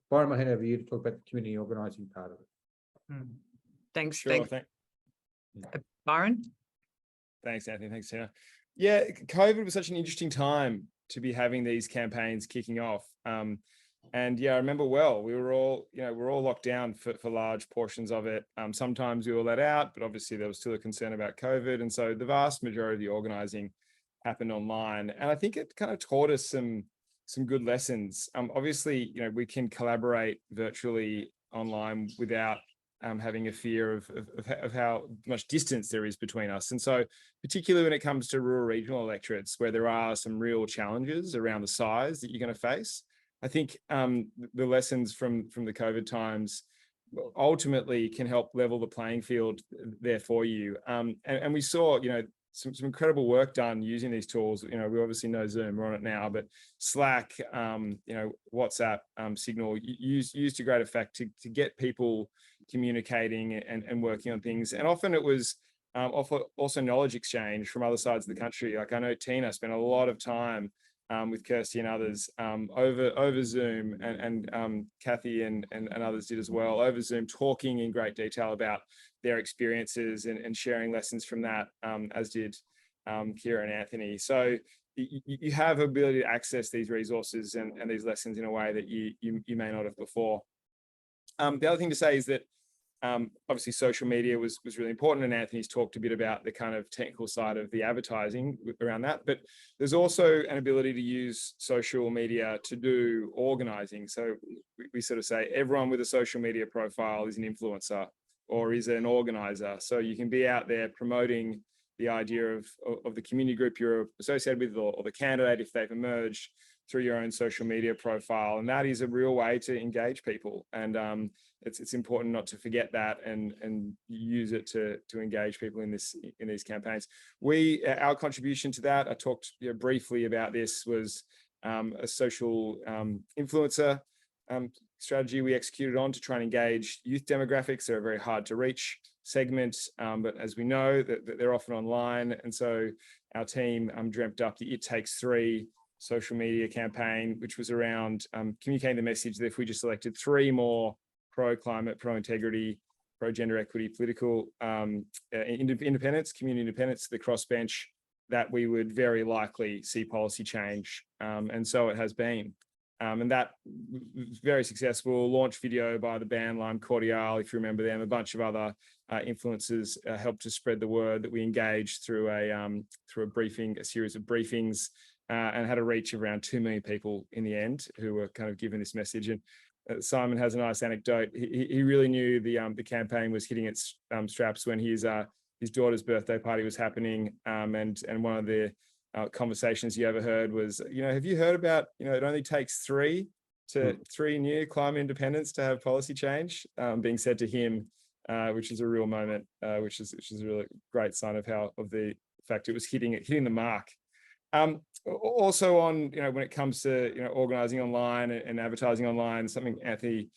Byron, I'll hand over to you to talk about the community organising part of it. Thanks. Sure, Byron? Thanks, Anthony. Thanks, Tina. Yeah, COVID was such an interesting time to be having these campaigns kicking off. And yeah, I remember well, we were all locked down for large portions of it. Sometimes we were let out, but obviously there was still a concern about COVID. And so the vast majority of the organising happened online. And I think it kind of taught us some good lessons. Obviously, we can collaborate virtually online without having a fear of how much distance there is between us. And so particularly when it comes to rural regional electorates, where there are some real challenges around the size that you're going to face, I think the lessons from the COVID times ultimately can help level the playing field there for you. And we saw, some incredible work done using these tools. We obviously know Zoom, we're on it now, but Slack, WhatsApp, Signal used to great effect to get people communicating and working on things. And often it was also knowledge exchange from other sides of the country. Like I know Tina spent a lot of time with Kirsty and others over Zoom, and Kathy and others did as well, over Zoom, talking in great detail about their experiences and sharing lessons from that, as did Kiera and Anthony. So you have ability to access these resources and these lessons in a way that you may not have before. The other thing to say is that obviously social media was really important, and Anthony's talked a bit about the kind of technical side of the advertising around that, but there's also an ability to use social media to do organizing. So we sort of say everyone with a social media profile is an influencer or is an organizer. So you can be out there promoting the idea of the community group you're associated with, or the candidate if they've emerged, through your own social media profile. And that is a real way to engage people. And it's important not to forget that and use it to engage people in these campaigns. Our contribution to that, I talked briefly about this, was a social influencer strategy we executed on to try and engage youth demographics. They're a very hard to reach segment, but as we know, that they're often online. And so our team dreamt up the It Takes 3 social media campaign, which was around communicating the message that if we just selected 3 more pro-climate, pro-integrity, pro-gender equity, political independents, community independents to the crossbench, that we would very likely see policy change. And so it has been. And that was very successful. Launch video by the band Lime Cordiale, if you remember them, a bunch of other influencers helped to spread the word that we engaged through a series of briefings, and had a reach of around 2 million people in the end who were kind of given this message. And Simon has a nice anecdote. He really knew the campaign was hitting its straps when his daughter's birthday party was happening, and one of the conversations you overheard was, have you heard about, it only takes 3 new climate independents to have policy change, being said to him, which is a real moment, which is a really great sign of the fact it was hitting the mark. Also on, when it comes to, organizing online and advertising online, something Anthony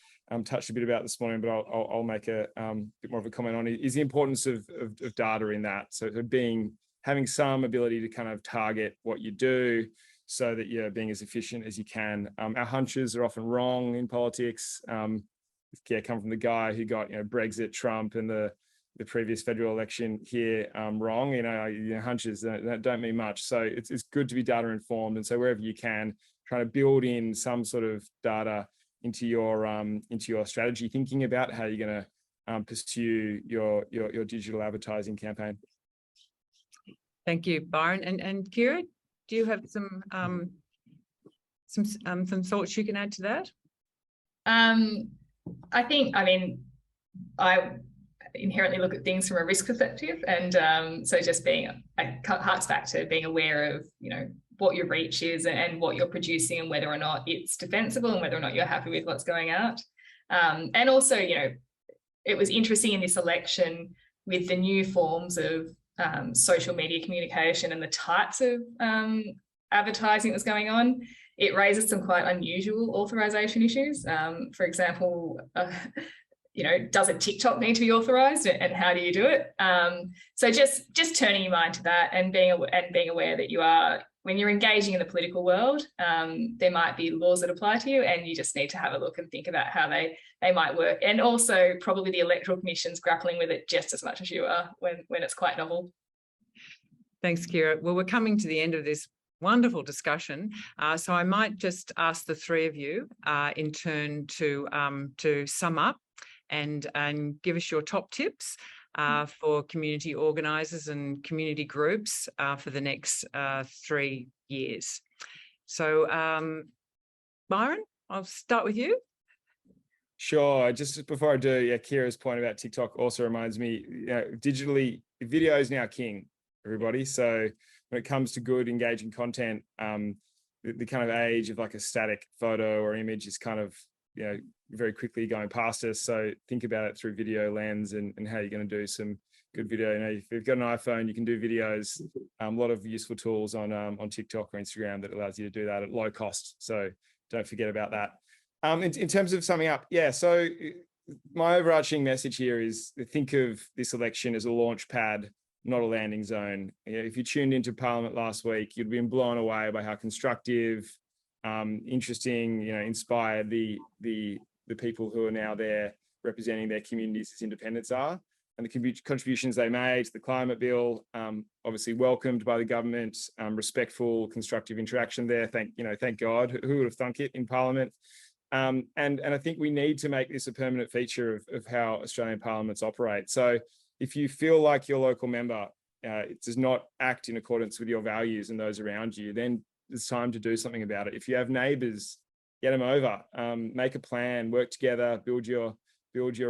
touched a bit about this morning, but I'll make a bit more of a comment on it, is the importance of data in that. So having some ability to kind of target what you do so that you're being as efficient as you can. Our hunches are often wrong in politics. Come from the guy who got, Brexit, Trump, and the previous federal election here wrong. Hunches don't mean much. So it's good to be data informed. And so wherever you can, try to build in some sort of data into your strategy, thinking about how you're going to pursue your digital advertising campaign. Thank you, Byron. And Kiera, do you have some thoughts you can add to that? I I inherently look at things from a risk perspective, and so just harks back to being aware of, you know, what your reach is and what you're producing and whether or not it's defensible and whether or not you're happy with what's going out. And also, you know, it was interesting in this election with the new forms of social media communication and the types of advertising that was going on. It raises some quite unusual authorization issues. For example, you know, does a TikTok need to be authorized, and how do you do it? So just turning your mind to that and being aware that you are, when you're engaging in the political world, there might be laws that apply to you, and you just need to have a look and think about how they might work. And also probably the Electoral Commission's grappling with it just as much as you are when it's quite novel. Thanks, Kiera. Well, we're coming to the end of this wonderful discussion. So I might just ask the three of you in turn to sum up and give us your top tips for community organisers and community groups for the next 3 years. So, Byron, I'll start with you. Sure. Just before I do, yeah, Kiera's point about TikTok also reminds me, you know, digitally, video is now king, everybody. So when it comes to good, engaging content, the kind of age of like a static photo or image is kind of, you know, very quickly going past us. So think about it through video lens and how you're going to do some good video. You know, if you've got an iPhone, you can do videos. A lot of useful tools on TikTok or Instagram that allows you to do that at low cost. So don't forget about that. In terms of summing up, yeah, so my overarching message here is think of this election as a launch pad, not a landing zone. You know, if you tuned into Parliament last week, you'd been blown away by how constructive, interesting, you know, inspired the people who are now there representing their communities as independents are, and the contributions they made to the climate bill, obviously welcomed by the government, respectful, constructive interaction there. Thank God. Who would have thunk it in Parliament? And I think we need to make this a permanent feature of how Australian parliaments operate. So if you feel like your local member does not act in accordance with your values and those around you, then it's time to do something about it. If you have neighbours, get them over, make a plan, work together, build your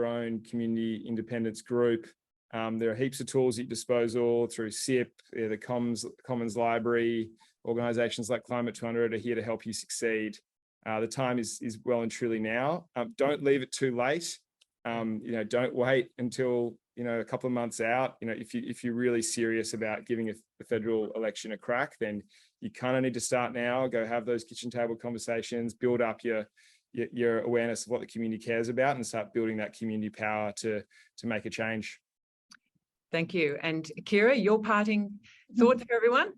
own community independence group. There are heaps of tools at your disposal through SIP, the Commons Library. Organisations like Climate 200 are here to help you succeed. The time is well and truly now. Don't leave it too late. Don't wait until a couple of months out. If you're really serious about giving a federal election a crack, then you kind of need to start now. Go have those kitchen table conversations, build up your awareness of what the community cares about, and start building that community power to make a change. Thank you. And Kiera, your parting thoughts for everyone?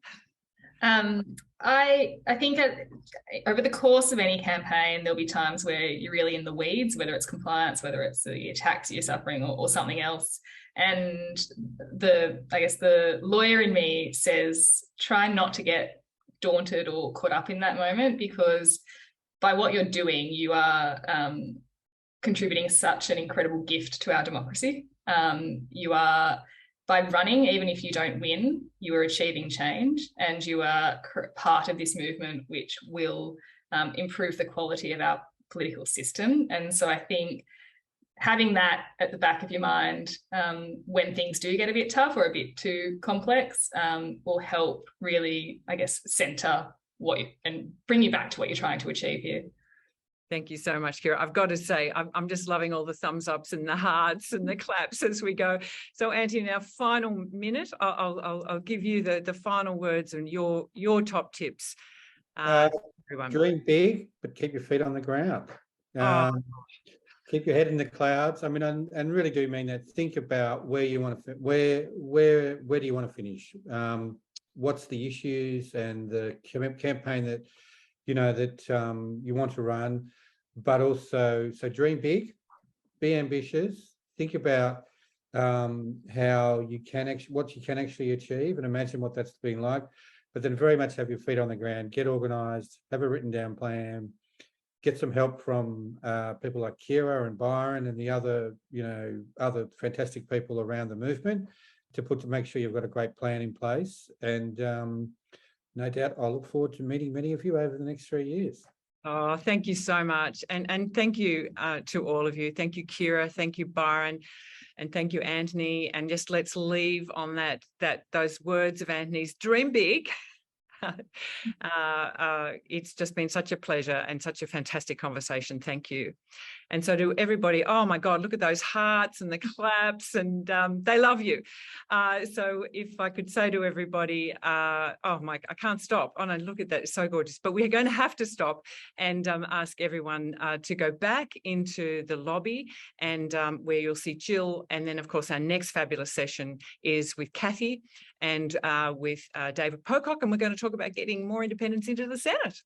I think over the course of any campaign, there'll be times where you're really in the weeds, whether it's compliance, whether it's the attacks you're suffering or something else. And the lawyer in me says, try not to get daunted or caught up in that moment, because by what you're doing, you are contributing such an incredible gift to our democracy. You are, by running, even if you don't win, you are achieving change, and you are part of this movement which will improve the quality of our political system. And so I think having that at the back of your mind when things do get a bit tough or a bit too complex will help really, centre and bring you back to what you're trying to achieve here. Thank you so much, Kiera. I've got to say, I'm just loving all the thumbs ups and the hearts and the claps as we go. So, Auntie, in our final minute, I'll give you the final words and your top tips. Dream big, but keep your feet on the ground. Keep your head in the clouds. I mean, and really do mean that. Think about where you want to, where do you want to finish? What's the issues and the campaign that you want to run, but also, so dream big, be ambitious, think about how you can what you can actually achieve, and imagine what that's been like, but then very much have your feet on the ground, get organised, have a written down plan, get some help from people like Kiera and Byron and the other fantastic people around the movement, to make sure you've got a great plan in place. And no doubt I'll look forward to meeting many of you over the next 3 years. Oh, thank you so much. And thank you to all of you. Thank you, Kiera. Thank you, Byron. And thank you, Anthony. And just let's leave on those words of Anthony's, dream big. It's just been such a pleasure and such a fantastic conversation. Thank you. And so to everybody, oh my God, look at those hearts and the claps, and they love you. So if I could say to everybody, oh my, I can't stop. Oh no, look at that, it's so gorgeous. But we're going to have to stop and ask everyone to go back into the lobby, and where you'll see Jill. And then of course, our next fabulous session is with Kathy and with David Peacock, and we're going to talk about getting more independents into the Senate.